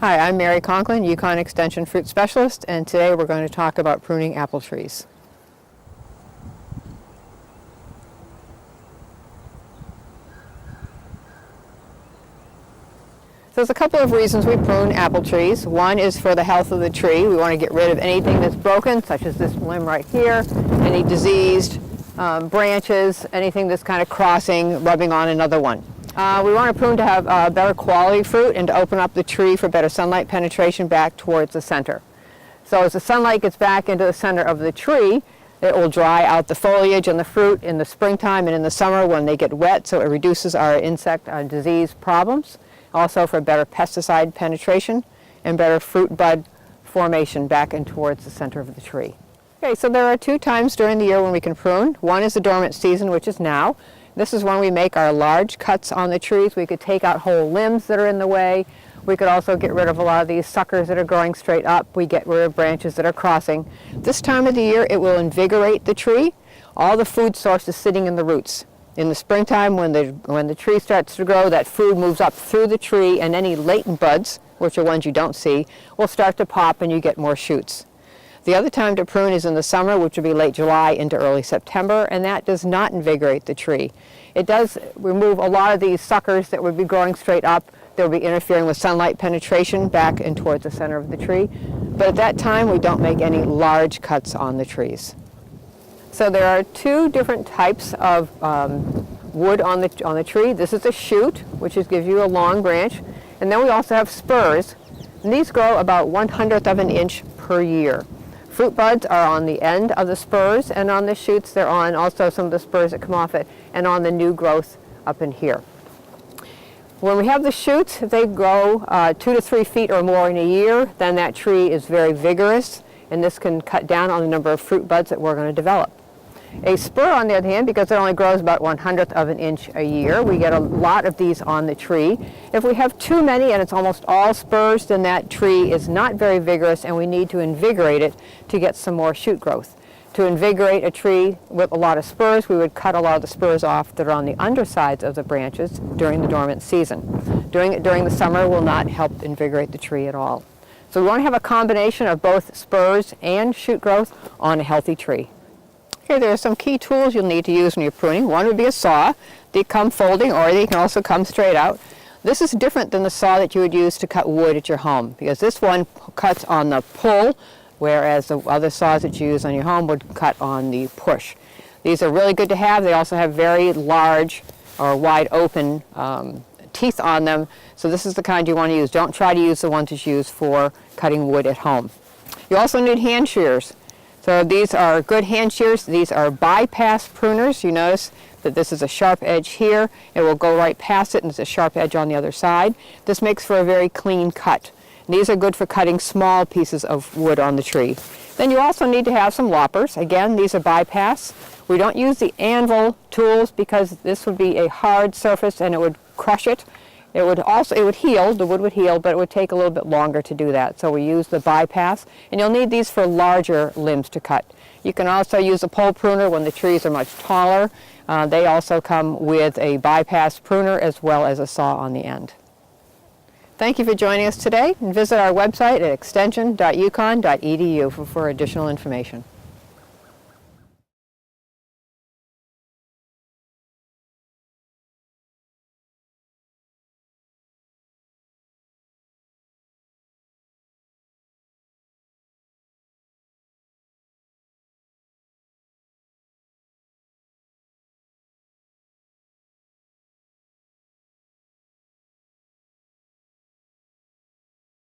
Hi, I'm Mary Conklin, Yukon Extension Fruit Specialist, and today we're going to talk about pruning apple trees. So there's a couple of reasons we prune apple trees. One is for the health of the tree. We want to get rid of anything that's broken, such as this limb right here, any diseased branches, anything that's kind of crossing, rubbing on another one. We want to prune to have better quality fruit and to open up the tree for better sunlight penetration back towards the center. So as the sunlight gets back into the center of the tree, it will dry out the foliage and the fruit in the springtime and in the summer when they get wet, so it reduces our insect disease problems. Also for better pesticide penetration and better fruit bud formation back and towards the center of the tree. Okay, so there are two times during the year when we can prune. One is the dormant season, which is now. This is when we make our large cuts on the trees. We could take out whole limbs that are in the way. We could also get rid of a lot of these suckers that are growing straight up. We get rid of branches that are crossing. This time of the year, it will invigorate the tree. All the food source is sitting in the roots. In the springtime, when the tree starts to grow, that food moves up through the tree, and any latent buds, which are ones you don't see, will start to pop and you get more shoots. The other time to prune is in the summer, which will be late July into early September, and that does not invigorate the tree. It does remove a lot of these suckers that would be growing straight up. They'll be interfering with sunlight penetration back and towards the center of the tree. But at that time, we don't make any large cuts on the trees. So there are two different types of wood on the tree. This is a shoot, which gives you a long branch. And then we also have spurs. And these grow about 1/100th of an inch per year. Fruit buds are on the end of the spurs, and on the shoots they're on also some of the spurs that come off it, and on the new growth up in here. When we have the shoots, if they grow 2 to 3 feet or more in a year, then that tree is very vigorous, and this can cut down on the number of fruit buds that we're going to develop. A spur, on the other hand, because it only grows about 1/100th of an inch a year, we get a lot of these on the tree. If we have too many and it's almost all spurs, then that tree is not very vigorous, and we need to invigorate it to get some more shoot growth. To invigorate a tree with a lot of spurs, we would cut a lot of the spurs off that are on the undersides of the branches during the dormant season. Doing it during the summer will not help invigorate the tree at all. So we want to have a combination of both spurs and shoot growth on a healthy tree. Here, there are some key tools you'll need to use when you're pruning. One would be a saw. They come folding, or they can also come straight out. This is different than the saw that you would use to cut wood at your home, because this one cuts on the pull, whereas the other saws that you use on your home would cut on the push. These are really good to have. They also have very large or wide open teeth on them, so this is the kind you want to use. Don't try to use the ones that you use for cutting wood at home. You also need hand shears. So these are good hand shears. These are bypass pruners. You notice that this is a sharp edge here. It will go right past it, and there's a sharp edge on the other side. This makes for a very clean cut. These are good for cutting small pieces of wood on the tree. Then you also need to have some loppers. Again, these are bypass. We don't use the anvil tools because this would be a hard surface and it would crush it. It would heal, the wood would heal, but it would take a little bit longer to do that. So we use the bypass, and you'll need these for larger limbs to cut. You can also use a pole pruner when the trees are much taller. They also come with a bypass pruner as well as a saw on the end. Thank you for joining us today, and visit our website at extension.yukon.edu for additional information.